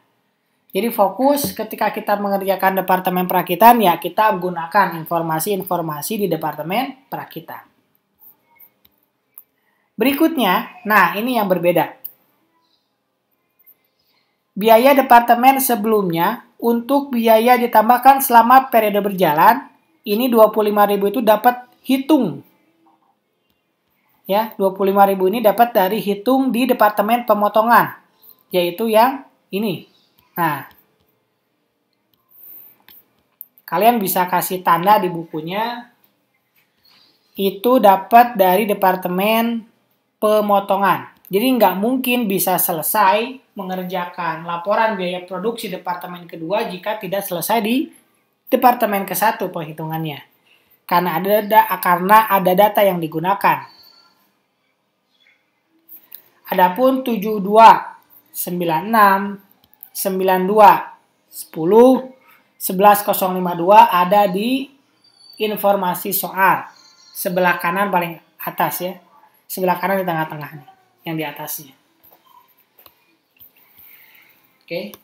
Jadi fokus ketika kita mengerjakan departemen perakitan ya kita gunakan informasi-informasi di departemen perakitan. Berikutnya, nah ini yang berbeda. Biaya departemen sebelumnya untuk biaya ditambahkan selama periode berjalan, ini 25.000 itu dapat hitung. Ya, 25.000 ini dapat dari hitung di departemen pemotongan, yaitu yang ini. Nah, kalian bisa kasih tanda di bukunya, itu dapat dari departemen pemotongan. Jadi nggak mungkin bisa selesai mengerjakan laporan biaya produksi departemen kedua jika tidak selesai di departemen ke-1 penghitungannya. Karena ada data yang digunakan. Adapun 72, 96, 92, 10, 11052 ada di informasi soal. Sebelah kanan paling atas ya. Sebelah kanan di tengah-tengah nih, yang di atasnya. Oke.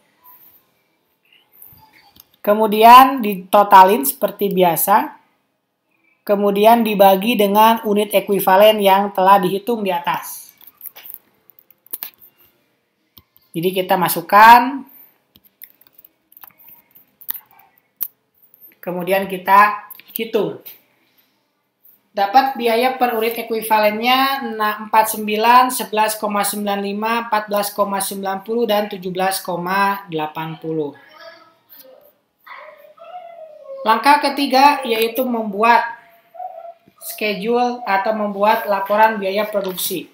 Kemudian ditotalin seperti biasa. Kemudian dibagi dengan unit ekuivalen yang telah dihitung di atas. Jadi kita masukkan. Kemudian kita hitung. Dapat biaya per unit ekuivalennya 49, 11,95, 14,90, dan 17,80. Langkah ketiga yaitu membuat schedule atau membuat laporan biaya produksi.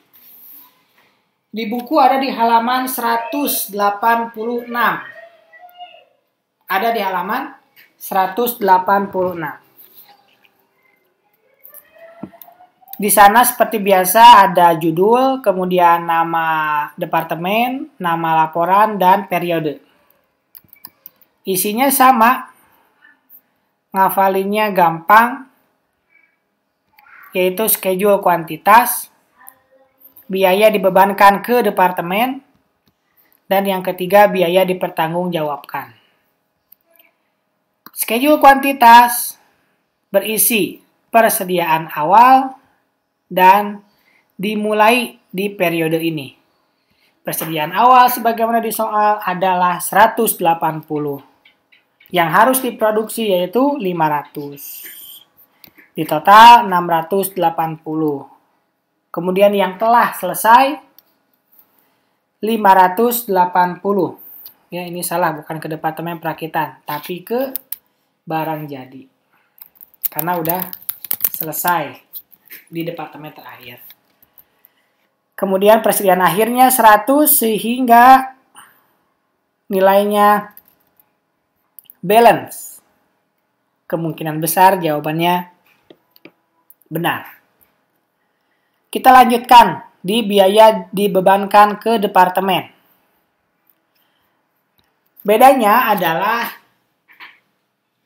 Di buku ada di halaman 186. Ada di halaman 186. Di sana seperti biasa ada judul, kemudian nama departemen, nama laporan, dan periode. Isinya sama, ngafalinnya gampang, yaitu schedule kuantitas, biaya dibebankan ke departemen, dan yang ketiga biaya dipertanggungjawabkan. Schedule kuantitas berisi persediaan awal, dan dimulai di periode ini. Persediaan awal sebagaimana di soal adalah 180. Yang harus diproduksi yaitu 500. Di total 680. Kemudian yang telah selesai 580. Ya, ini salah, bukan ke departemen perakitan, tapi ke barang jadi. Karena udah selesai di departemen terakhir. Kemudian persediaan akhirnya 100 sehingga nilainya balance. Kemungkinan besar jawabannya benar. Kita lanjutkan di biaya dibebankan ke departemen. Bedanya adalah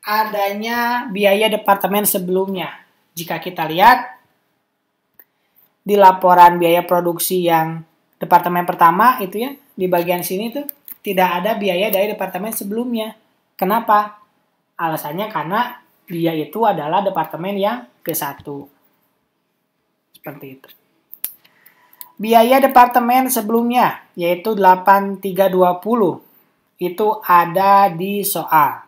adanya biaya departemen sebelumnya. Jika kita lihat di laporan biaya produksi yang departemen pertama itu ya, di bagian sini tuh tidak ada biaya dari departemen sebelumnya. Kenapa? Alasannya karena dia itu adalah departemen yang ke-1. Seperti itu. Biaya departemen sebelumnya, yaitu 8320. Itu ada di soal.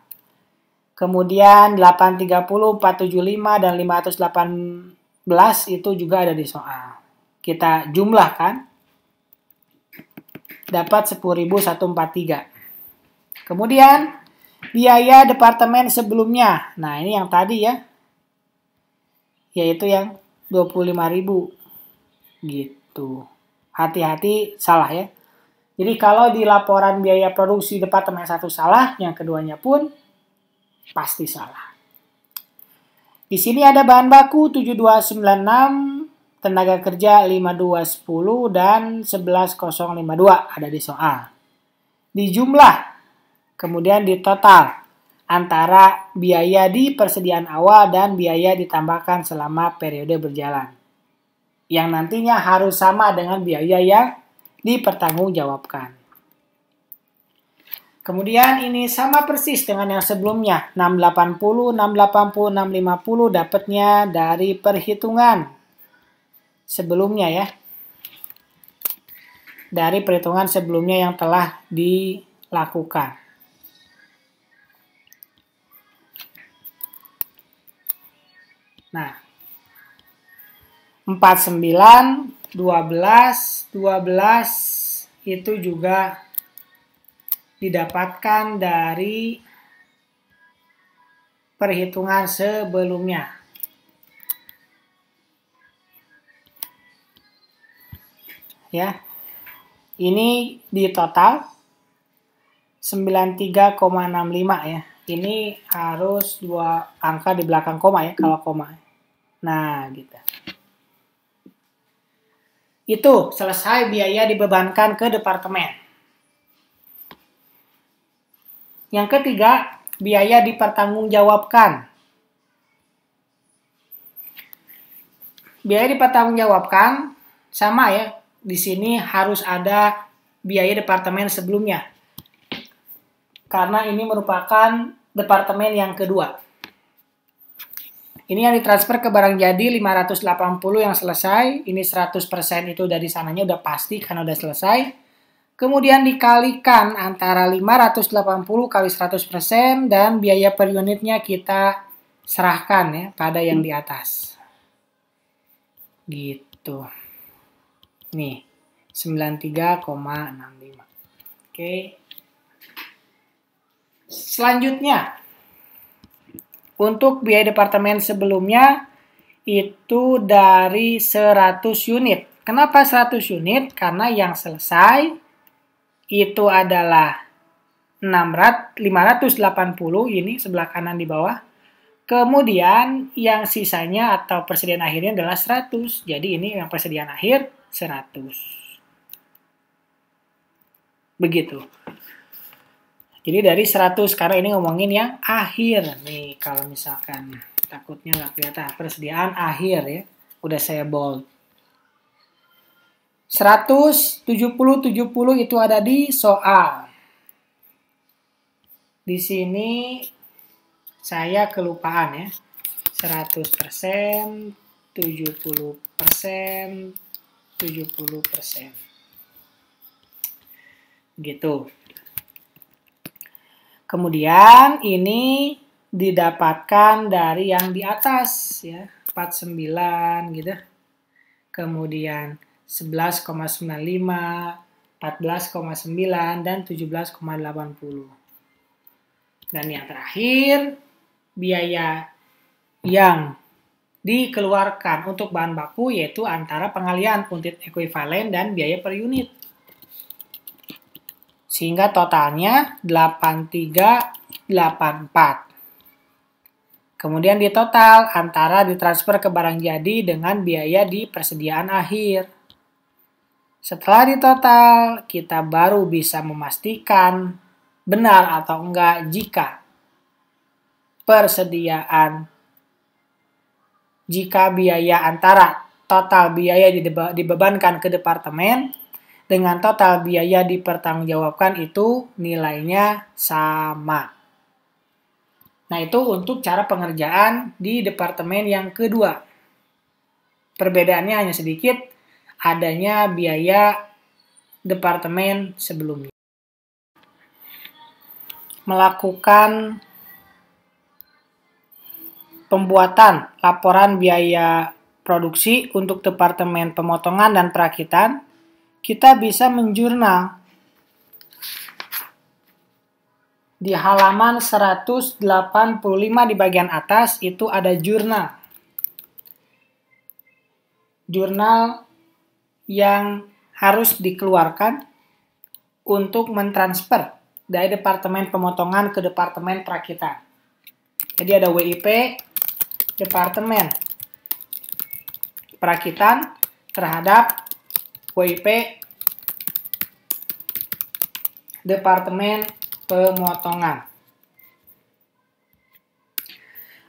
Kemudian 830, 475, dan 518 itu juga ada di soal. Kita jumlahkan. Dapat 10.143. Kemudian biaya departemen sebelumnya. Nah, ini yang tadi ya. Yaitu yang 25.000. Gitu. Hati-hati salah ya. Jadi kalau di laporan biaya produksi departemen 1 salah, yang keduanya pun pasti salah. Di sini ada bahan baku 7296, tenaga kerja 5210 dan 11052 ada di soal. Dijumlah, kemudian ditotal antara biaya di persediaan awal dan biaya ditambahkan selama periode berjalan. Yang nantinya harus sama dengan biaya yang dipertanggungjawabkan. Kemudian ini sama persis dengan yang sebelumnya. 680, 680, 650 dapatnya dari perhitungan sebelumnya ya. Dari perhitungan sebelumnya yang telah dilakukan. Nah, 49, 12, 12 itu juga didapatkan dari perhitungan sebelumnya. Ya. Ini di total 93,65 ya. Ini harus 2 angka di belakang koma ya kalau koma. Nah, gitu. Itu selesai biaya dibebankan ke departemen. Yang ketiga, biaya dipertanggungjawabkan. Biaya dipertanggungjawabkan sama ya. Di sini harus ada biaya departemen sebelumnya. Karena ini merupakan departemen yang kedua. Ini yang ditransfer ke barang jadi 580 yang selesai. Ini 100% itu dari sananya udah pasti karena udah selesai. Kemudian dikalikan antara 580 kali 100% dan biaya per unitnya kita serahkan ya pada yang di atas. Gitu. Nih, 93,65. Oke. Selanjutnya, untuk biaya departemen sebelumnya itu dari 100 unit. Kenapa 100 unit? Karena yang selesai itu adalah 580 ini sebelah kanan di bawah. Kemudian yang sisanya atau persediaan akhirnya adalah 100. Jadi ini yang persediaan akhir 100. Begitu. Jadi dari 100 karena ini ngomongin yang akhir. Nih kalau misalkan takutnya nggak kelihatan. Persediaan akhir ya. Udah saya bold. 100, 70 itu ada di soal. Di sini saya kelupaan ya. 100%, 70%, 70%. Gitu. Kemudian ini didapatkan dari yang di atas ya, 49 gitu. Kemudian 11,95, 14,9 dan 17,80. Dan yang terakhir biaya yang dikeluarkan untuk bahan baku yaitu antara pengalian unit ekuivalen dan biaya per unit. Sehingga totalnya 8384. Kemudian ditotal antara ditransfer ke barang jadi dengan biaya di persediaan akhir. Setelah ditotal, kita baru bisa memastikan benar atau enggak jika jika biaya antara total biaya dibebankan ke departemen dengan total biaya dipertanggungjawabkan itu nilainya sama. Nah, itu untuk cara pengerjaan di departemen yang kedua. Perbedaannya hanya sedikit, adanya biaya departemen sebelumnya. Melakukan pembuatan laporan biaya produksi untuk departemen pemotongan dan perakitan, kita bisa menjurnal. Di halaman 185 di bagian atas itu ada jurnal. Jurnal yang harus dikeluarkan untuk mentransfer dari departemen pemotongan ke departemen perakitan. Jadi ada WIP departemen perakitan terhadap WIP departemen pemotongan.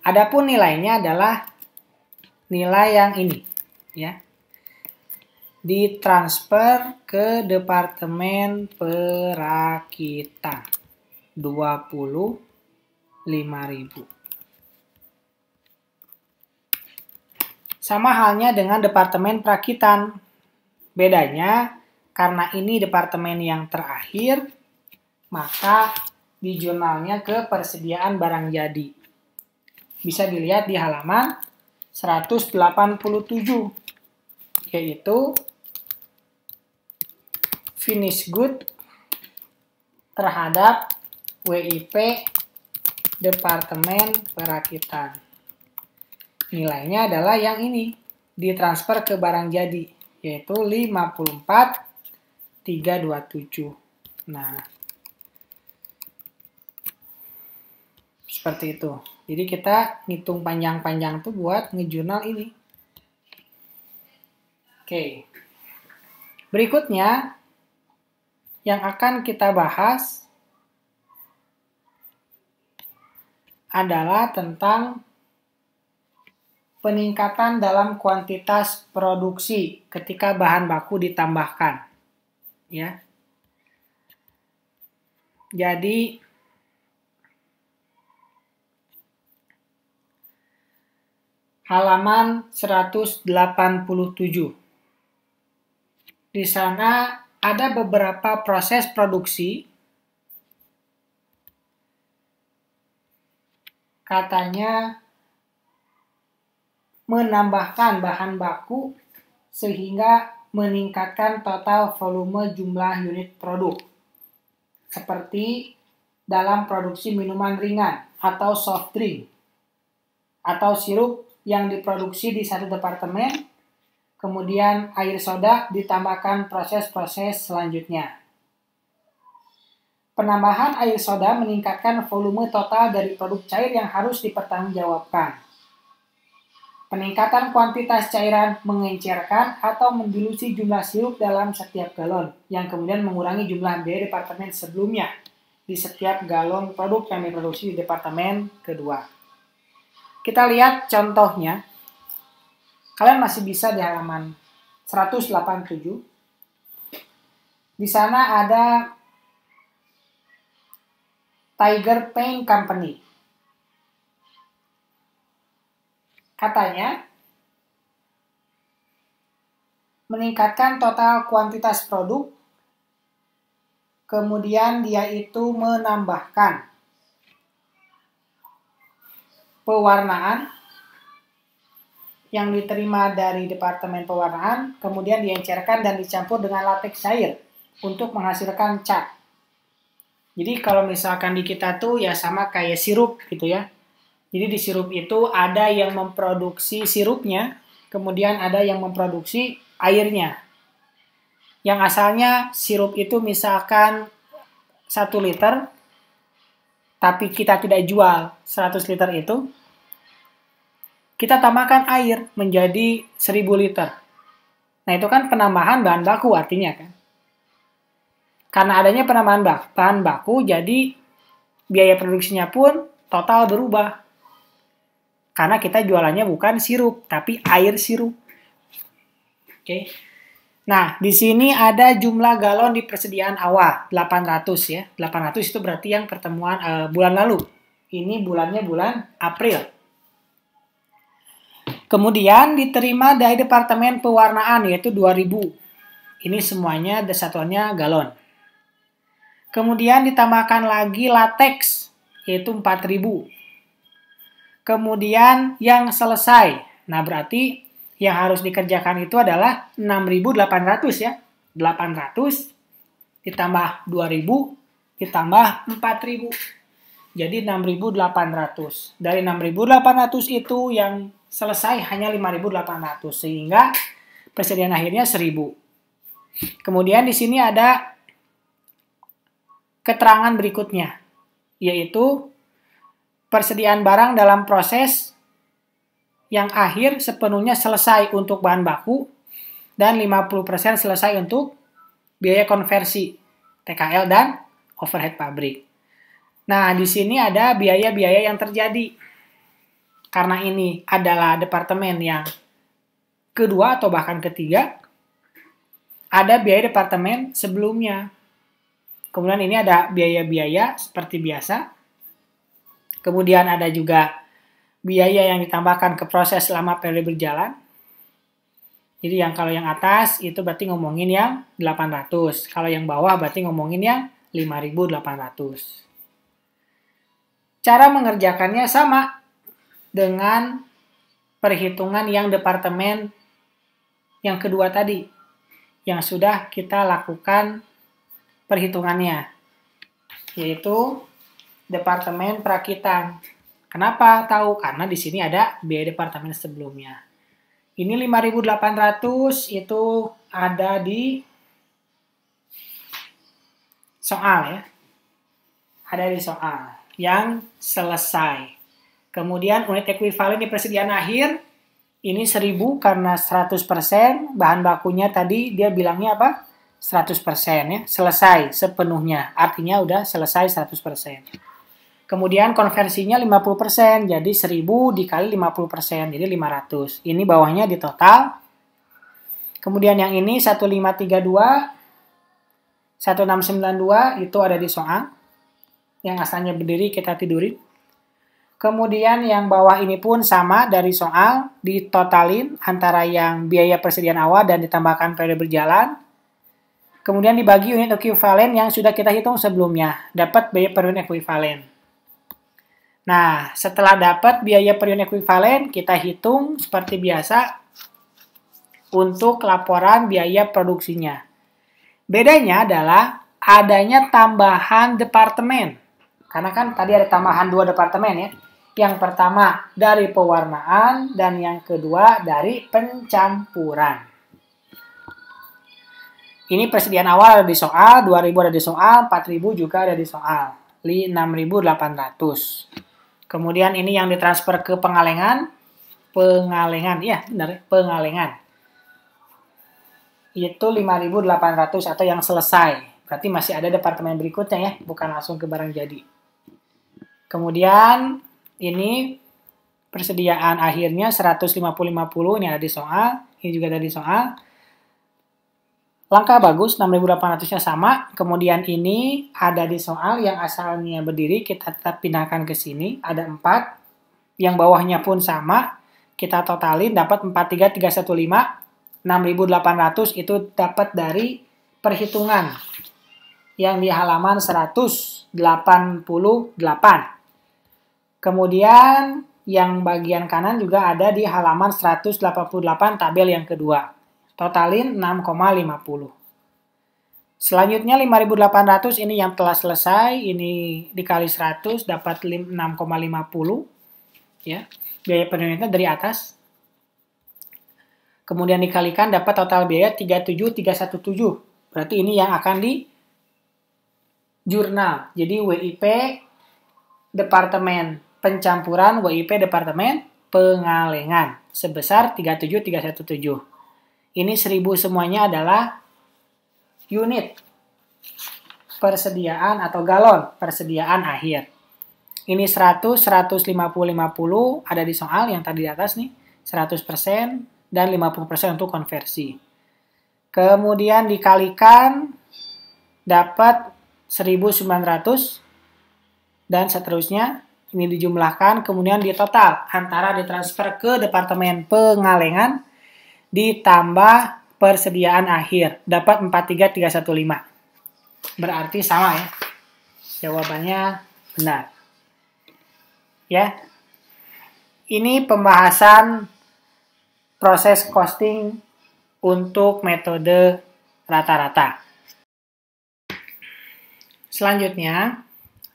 Adapun nilainya adalah nilai yang ini, ya. Ditransfer ke departemen perakitan 25.000. Sama halnya dengan departemen perakitan. Bedanya karena ini departemen yang terakhir, maka di jurnalnya ke persediaan barang jadi. Bisa dilihat di halaman 187, yaitu finish good terhadap WIP departemen perakitan. Nilainya adalah yang ini, ditransfer ke barang jadi, yaitu 54.327. Nah, seperti itu. Jadi kita ngitung panjang-panjang tuh buat ngejurnal ini. Oke. Berikutnya yang akan kita bahas adalah tentang peningkatan dalam kuantitas produksi ketika bahan baku ditambahkan. Ya. Jadi halaman 187. Di sana ada beberapa proses produksi. Katanya menambahkan bahan baku sehingga meningkatkan total volume jumlah unit produk. Seperti dalam produksi minuman ringan atau soft drink atau sirup yang diproduksi di satu departemen, kemudian air soda ditambahkan proses-proses selanjutnya. Penambahan air soda meningkatkan volume total dari produk cair yang harus dipertanggungjawabkan. Peningkatan kuantitas cairan mengencerkan atau mendilusi jumlah sirup dalam setiap galon, yang kemudian mengurangi jumlah biaya departemen sebelumnya di setiap galon produk yang diproduksi di departemen kedua. Kita lihat contohnya. Kalian masih bisa di halaman 187. Di sana ada Tiger Paint Company. Katanya meningkatkan total kuantitas produk, kemudian dia itu menambahkan pewarnaan yang diterima dari departemen pewarnaan, kemudian diencerkan dan dicampur dengan latex cair untuk menghasilkan cat. Jadi kalau misalkan di kita tuh ya sama kayak sirup gitu ya. Jadi di sirup itu ada yang memproduksi sirupnya, kemudian ada yang memproduksi airnya. Yang asalnya sirup itu misalkan 1 liter, tapi kita tidak jual 100 liter itu, kita tambahkan air menjadi 1000 liter. Nah itu kan penambahan bahan baku artinya kan. Karena adanya penambahan bahan baku, jadi biaya produksinya pun total berubah. Karena kita jualannya bukan sirup, tapi air sirup. Oke. Nah, di sini ada jumlah galon di persediaan awal, 800 ya. 800 itu berarti yang pertemuan bulan lalu. Ini bulannya bulan April. Kemudian diterima dari Departemen Pewarnaan yaitu 2000. Ini semuanya satuannya galon. Kemudian ditambahkan lagi latex yaitu 4000. Kemudian yang selesai. Nah, berarti yang harus dikerjakan itu adalah 6.800 ya. 800 ditambah 2.000 ditambah 4.000. Jadi 6.800. Dari 6.800 itu yang selesai hanya 5.800 sehingga persediaan akhirnya 1.000. Kemudian di sini ada keterangan berikutnya yaitu persediaan barang dalam proses yang akhir sepenuhnya selesai untuk bahan baku dan 50% selesai untuk biaya konversi TKL dan overhead pabrik. Nah, di sini ada biaya-biaya yang terjadi. Karena ini adalah departemen yang kedua atau bahkan ketiga, ada biaya departemen sebelumnya. Kemudian ini ada biaya-biaya seperti biasa. Kemudian ada juga biaya yang ditambahkan ke proses selama periode berjalan. Jadi kalau yang atas itu berarti ngomongin yang 800. Kalau yang bawah berarti ngomongin yang 5.800. Cara mengerjakannya sama dengan perhitungan yang departemen yang kedua tadi. Yang sudah kita lakukan perhitungannya. Yaitu Departemen Perakitan. Kenapa tahu? Karena di sini ada biaya departemen sebelumnya. Ini 5.800 itu ada di soal ya. Ada di soal yang selesai. Kemudian unit ekuivalen di persediaan akhir ini 1.000 karena 100%. Bahan bakunya tadi dia bilangnya apa? 100% ya. Selesai sepenuhnya. Artinya udah selesai 100%. Kemudian konversinya 50%, jadi 1.000 dikali 50%, jadi 500. Ini bawahnya di total. Kemudian yang ini 1532, 1692 itu ada di soal. Yang asalnya berdiri kita tidurin. Kemudian yang bawah ini pun sama dari soal, ditotalin antara yang biaya persediaan awal dan ditambahkan periode berjalan. Kemudian dibagi unit ekuivalen yang sudah kita hitung sebelumnya, dapat biaya per unit ekuivalen. Nah, setelah dapat biaya per unit ekuivalen, kita hitung seperti biasa untuk laporan biaya produksinya. Bedanya adalah adanya tambahan departemen. Karena kan tadi ada tambahan 2 departemen ya. Yang pertama dari pewarnaan dan yang kedua dari pencampuran. Ini persediaan awal ada di soal, 2.000 ada di soal, 4.000 juga ada di soal. 6.800. Kemudian ini yang ditransfer ke Pengalengan. Pengalengan, iya benar, Pengalengan. Itu 5.800 atau yang selesai. Berarti masih ada departemen berikutnya ya, bukan langsung ke barang jadi. Kemudian ini persediaan akhirnya 150-50, ini ada di soal, ini juga ada di soal. Langkah bagus, 6.800-nya sama. Kemudian ini ada di soal yang asalnya berdiri, kita tetap pindahkan ke sini. Ada 4. Yang bawahnya pun sama. Kita totalin, dapat 43.315. 6.800 itu dapat dari perhitungan. Yang di halaman 188. Kemudian yang bagian kanan juga ada di halaman 188 tabel yang kedua. Totalin 6,50. Selanjutnya 5.800 ini yang telah selesai, ini dikali 100 dapat 6,50 ya. Biaya per unitnya dari atas. Kemudian dikalikan dapat total biaya 37.317. Berarti ini yang akan di jurnal. Jadi WIP Departemen Pencampuran, WIP Departemen Pengalengan sebesar 37.317. Ini 1.000 semuanya adalah unit persediaan atau galon persediaan akhir. Ini 100, 150, 50 ada di soal yang tadi di atas nih. 100% dan 50% untuk konversi. kemudian dikalikan dapat 1.900 dan seterusnya. Ini dijumlahkan, kemudian ditotal antara ditransfer ke Departemen Pengalengan ditambah persediaan akhir. Dapat 43315. Berarti sama ya. Jawabannya benar. Ya. Ini pembahasan proses costing untuk metode rata-rata. Selanjutnya,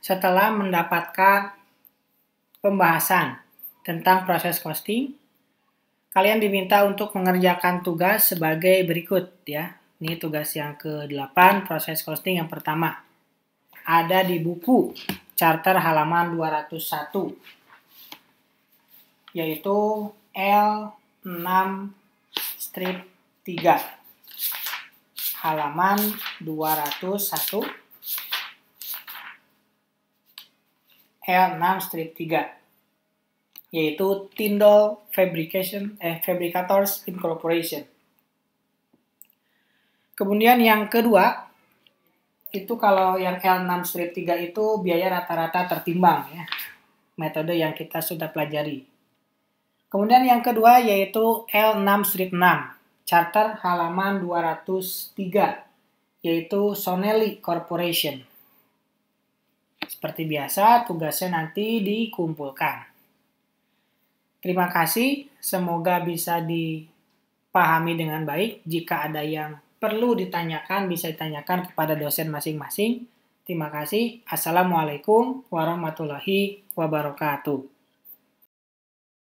setelah mendapatkan pembahasan tentang proses costing, kalian diminta untuk mengerjakan tugas sebagai berikut ya. Ini tugas yang ke-8, proses costing yang pertama. Ada di buku charter halaman 201, yaitu L6-3, halaman 201, L6-3, yaitu Tyndall Fabricators Incorporation. Kemudian yang kedua, itu kalau yang L6-3 itu biaya rata-rata tertimbang ya. Metode yang kita sudah pelajari. Kemudian yang kedua yaitu L6-6, charter halaman 203, yaitu Sonelli Corporation. Seperti biasa, tugasnya nanti dikumpulkan. Terima kasih, semoga bisa dipahami dengan baik. Jika ada yang perlu ditanyakan, bisa ditanyakan kepada dosen masing-masing. Terima kasih. Assalamualaikum warahmatullahi wabarakatuh.